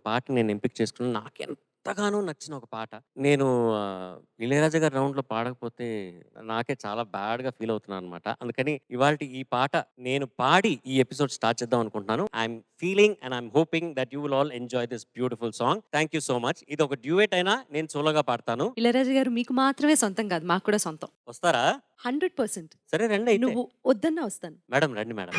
పాట నేను ఎంపిక చేసుకున్నాను. నాకెంతగానో నచ్చిన ఒక పాట. నేను 'ఇళయరాజా' గారి రౌండ్‌లో పాడకపోతే నాకే చాలా బ్యాడ్‌గా ఫీల్ అవుతున్నాననమాట. అందుకని ఇవాల్టి ఈ పాట నేను పాడి ఈ ఎపిసోడ్ స్టార్ట్ చేద్దాం అనుకుంటున్నాను. I'm feeling and I'm hoping that you will all enjoy this beautiful song. Thank you so much. ఇది ఒక డ్యూయెట్ అయినా నేను సోలోగా పాడతాను. ఇళయరాజా గారు మీకు మాత్రమే సొంతం కాదు, మాకు కూడా సొంతం. వస్తారా? 100%. సరే రండి అయితే. నువ్వు వద్దన్నా వస్తాను. మేడం రండి మేడం.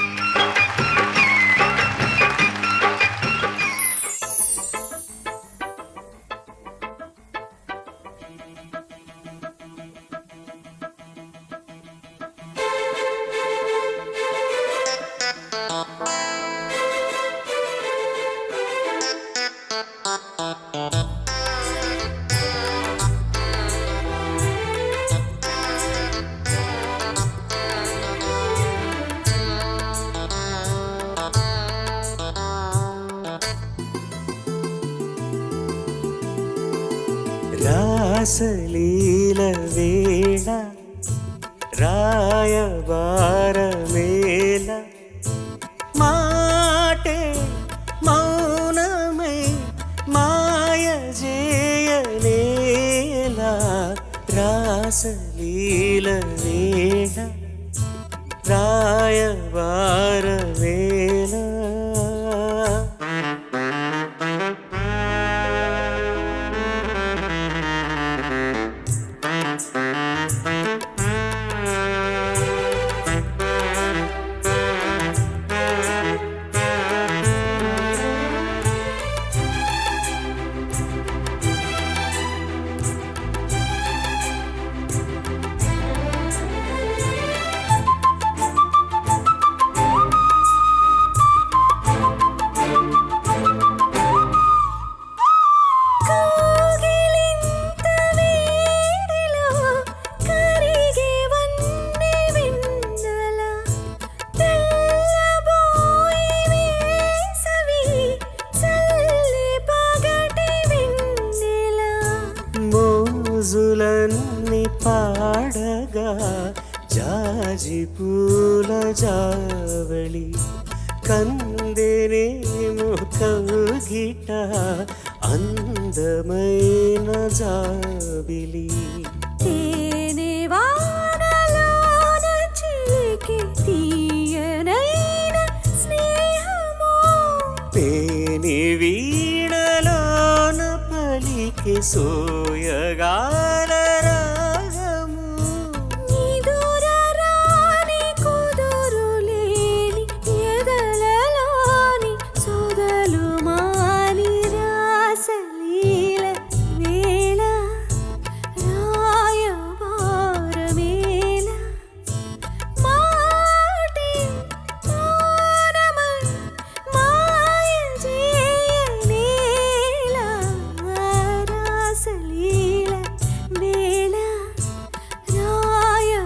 రాసలీల వేళ రాయబారమేల మాటే మౌనమై మాయ చేయనేలా రాసలీల వేళ రాయబారమేల మోజులన్నీ పాడగా జాజి పూల జావళి కందెనేమో కౌగిట అందమైన జాబిలి తేనె వానలోన చిలికి తీయనైన స్నేహమో పేని వీణలోన పలికి సోయగాల రాగము నిదుర రాని కుదురులేని ఎదలలోని సొదలు మాని రాసలీల వేళ రాయబారమేల మాటే మౌనమై మాయ చేయనేల రాసలీల వేళ రాయబారమేల.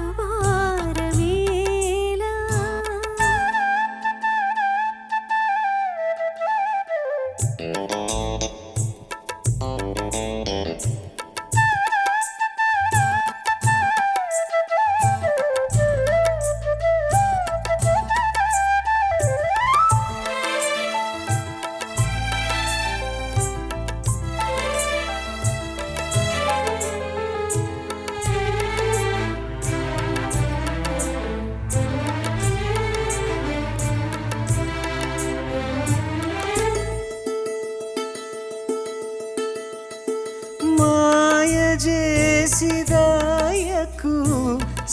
మాయ చేసిదాయకు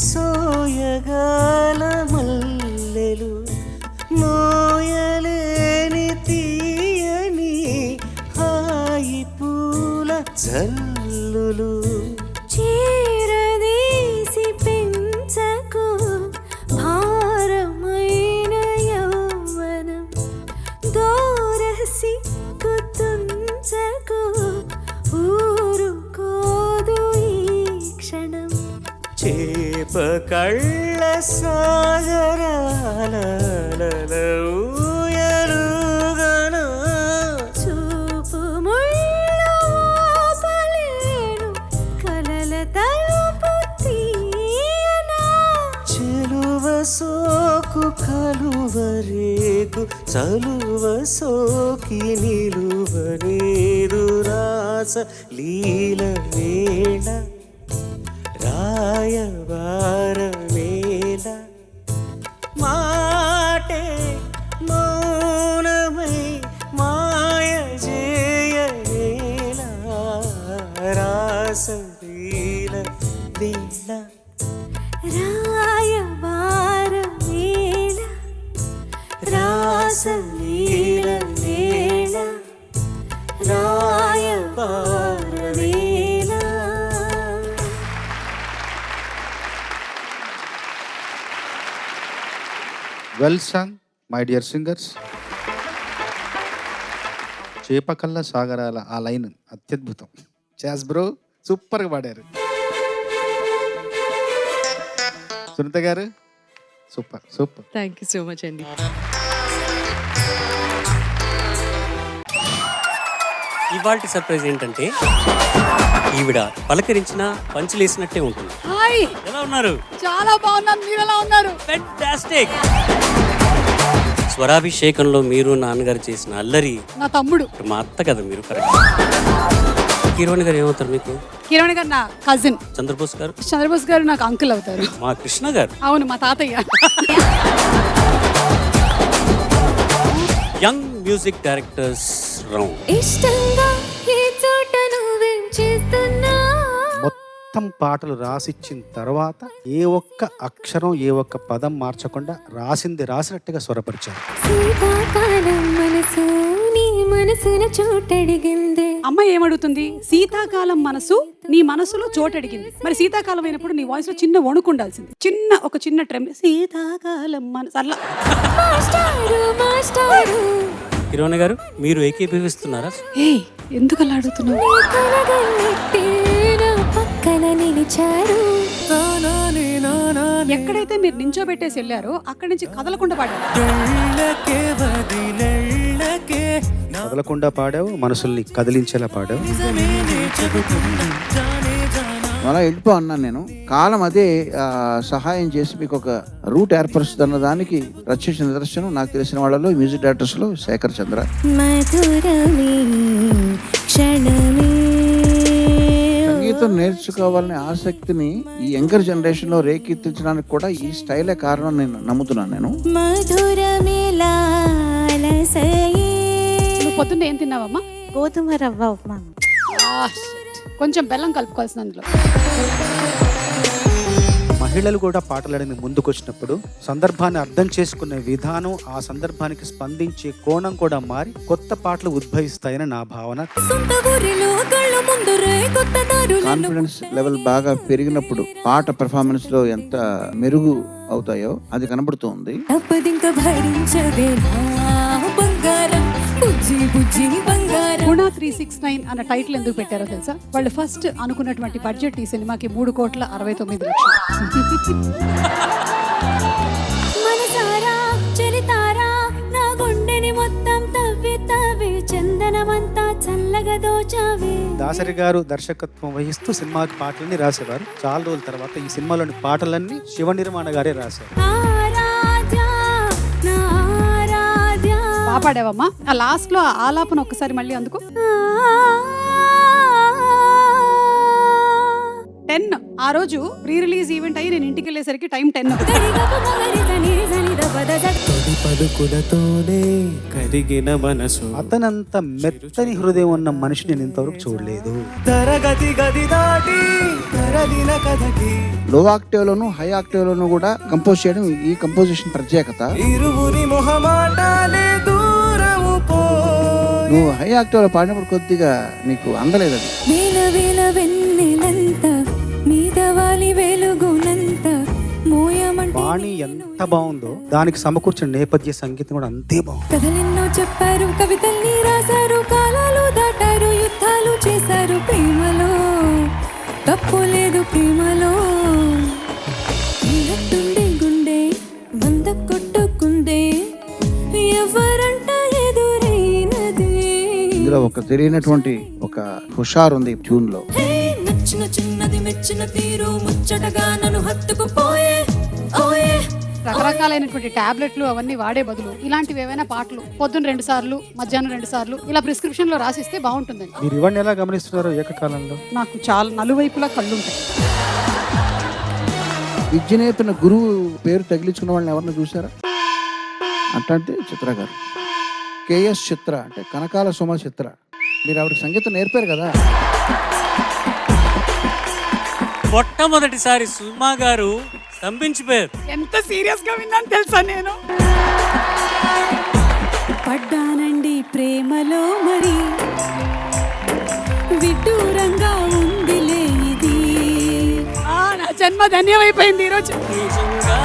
సోయగాల మల్లెలు మోయలేని తీయని హాయి పూల జల్లులు చేరదీసి పెంచకు భారమైన యౌవనం దూరసి కుతుంచకు ఊరుకోదు ఈ క్షణం చేప కళ్ళ సాగరాల ఊయలుగన చూపు ముళ్ళు పలేను కలల తలుపు తీయనా చెలువ సోకు కలువరేకు చలువ సోకి నిలువ చేరువనేదు రాస లీల వేళ రాయవార నేల మాటే మౌనమై మాయ చేయనేల రాస లీల వేళ రాయవార వేళ రాసలీల వేళ రాయవార వేళ. Well sung my dear singers. చేపకల్ల సాగరాల ఆ లైన్ అత్యద్భుతం. చాస్ బ్రో సూపర్గా పాడారు. సునీత గారు super super. Thank you so much అండి. ఇవాల్టి సర్ప్రైజ్ ఏంటంటే ఈవిడ పలకరించిన పంచులేసినట్టే ఉంటుంది. హాయ్, ఎలా ఉన్నారు? చాలా బాగున్నాను. మీరు ఎలా ఉన్నారు? ఫెంటాస్టిక్. స్వరాభిషేకంలో మీరు నాన్నగారు చేసిన అల్లరి నా తమ్ముడు మా అత్త కదా మీరు. కరెక్ట్. కిరణ్ గారు ఏమవుతారు మీకు? కిరణ్ గారు నా కజిన్. చంద్రబోస్ గారు? చంద్రబోస్ గారు నాకు అంకుల్ అవుతారు. మా కృష్ణ గారు? అవును, మా తాతయ్య. Young music directors round. ఇష్టంగా ఈ చోట నువ్వేం చేస్తున్నా మొత్తం పాటలు రాసిచ్చిన తర్వాత ఏ ఒక్క అక్షరం ఏ ఒక్క పదం మార్చకుండా రాసింది రాసినట్టుగా స్వరపరిచారు. శీతాకాలం మనసు నీ మనసున చోటడిగిందే. అమ్మాయి ఏమడుగుతుంది? శీతాకాలం మనసు నీ మనసులో చోటడిగింది. మరి శీతాకాలం అయినప్పుడు నీ వాయిస్ లో చిన్న వణుకు ఉండాల్సింది. ఒక చిన్న ట్రెమ్. శీతాకాలం మనసు అలా. మాస్టారు మాస్టారు కిరణ్ గారు మీరు ఏకీభవిస్తున్నారా? ఏ ఎందుకు అలా అడుగుతున్నావు? నీ కలగన్నట్టే నా పక్కన నిలిచారు. ఎక్కడైతే మీరు నించోబెట్టేసి వెళ్ళారో అక్కడి నుంచి కదలకుండా పాడారు. వెళ్ళకే వదిలెళ్ళకే కదలకుండా పాడావు, మనసుల్ని కదిలించేలా పాడావు. అలా వెళ్ళిపో అన్నాను నేను. కాలం అదే సహాయం చేసి మీకు ఒక రూట్ ఏర్పరుస్తుంది దానికి ప్రత్యక్ష నిదర్శనం నాకు తెలిసిన వాళ్ళలో మ్యూజిక్ డైరెక్టర్స్లో శేఖర్ చంద్ర. మధురమే క్షణమే. సంగీతం నేర్చుకోవాలనే ఆసక్తిని ఈ యంగర్ జనరేషన్ లో రేకెత్తించడానికి కూడా ఈ స్టైలే కారణం నేను నమ్ముతున్నాను. నేను మధురమే లాలసయే. నువ్వు పొద్దున్న ఏం తిన్నావమ్మా? గోధుమ రవ్వ ఉప్మా. కొంచెం బెల్లం కలుపుకోవాల్సిన అందులో. మహిళలు కూడా పాటలని ముందుకొచ్చినప్పుడు సందర్భాన్ని అర్థం చేసుకునే విధానం, ఆ సందర్భానికి స్పందించే కోణం కూడా మారి కొత్త పాటలు ఉద్భవిస్తాయని నా భావన. కాన్ఫిడెన్స్ లెవెల్ బాగా పెరిగినప్పుడు పాట పెర్ఫార్మెన్స్ లో ఎంత మెరుగు అవుతాయో అది కనబడుతుంది. గుణ 369 అన్న టైటిల్ ఎందుకు పెట్టారో తెలుసా? వాళ్ళు ఫస్ట్ అనుకున్నటువంటి బడ్జెట్ ఈ సినిమాకి 3,69,00,000. మనసారా చలితారా నా గుండెని మొత్తం తవ్వి తవ్వి చందనమంతా చల్లగా దోచావే. దాసరి గారు దర్శకత్వం వహిస్తూ సినిమాకి పాటలన్నీ రాసేవారు. చాలా రోజుల తర్వాత ఈ సినిమాలోని పాటలన్నీ శివ నిర్మాణ గారే రాశారు. ఆరాధ్య నా ఆరాధ్య. బాగా పాడావమ్మా. ఆ లాస్ట్ లో ఆ ఆలాపన ఒక్కసారి మళ్ళీ అందుకు. 10 ఆ రోజు ప్రీ రిలీజ్ ఈవెంట్ అయ్యి నేను ఇంటికి వెళ్ళేసరికి టైం 10. పలుకులతోనే కరిగిన మనసు అతనంత మెత్తని హృదయం ఉన్న మనిషి నేను ఇంతవరకు చూడలేదు. తరగతి గది దాటి తరలిన కథకి లో ఆక్టేవ్ లోను హై ఆక్టేవ్ లోను కూడా కంపోజ్ చేయడం ఈ కంపోజిషన్ ప్రత్యేకత. ఇరువురి మొహమాటాలే దూరము పో. నువ్వు హై ఆక్టేవ్ లో పాడినప్పుడు కొద్దిగా నీకు అందలేదు అది. వేల వేల వెన్నెలంత మీద వాలి వెలుగునంత మోయమంటే వాణి ఎంత బాగుందో దానికి సమకూర్చిన నేపథ్య సంగీతం కూడా అంతే బాగుంది. కథలెన్నో చెప్పారు, కవితల్ని రాశారు, కాలాలు దాటారు, యుద్ధాలు చేశారు. ప్రేమలో తప్పు లేదు, ప్రేమలో ఈనట్టుండే గుండె వంద కొట్టుకుందే ఎవరంట ఎదురైనది. ఇందులో ఒక తెలియనటువంటి ఒక హుషారు ఉంది ట్యూన్ లో. హే, నచ్చిన చిన్నది మెచ్చిన తీరు ముచ్చటగా నన్ను హత్తుకుపోయే. ఓయే రకరకాలైనటువంటి టాబ్లెట్లు అవన్నీ వాడే బదులు ఇలాంటివి ఏవైనా పాటలు పొద్దున్న 2 సార్లు మధ్యాహ్నం 2 సార్లు ఇలా ప్రిస్క్రిప్షన్ లో రాసిస్తే బాగుంటుందండి. మీరు ఇవన్నీ ఎలా గమనిస్తున్నారు ఏకకాలంలో? నాకు చాలా నలువైపులా కళ్ళు ఉంటాయి. విద్య నేర్పిన గురువు పేరు తగిలించుకున్న వాళ్ళని ఎవరిని చూసారా? అంటే చిత్ర గారు. కేఎస్ చిత్ర అంటే కనకాల సుమ చిత్ర. మీరు ఆవిడకి సంగీతం నేర్పారు కదా. మొట్టమొదటిసారి సుమా గారు స్తంభించిపోయారు. ఎంత సీరియస్ గా విన్నాను తెలుసా నేను. పడ్డానండి ప్రేమలో మరి విడ్డూరంగా ఉందిలే ఇది. నా జన్మ ధన్యమైపోయింది ఈరోజు. నిజంగా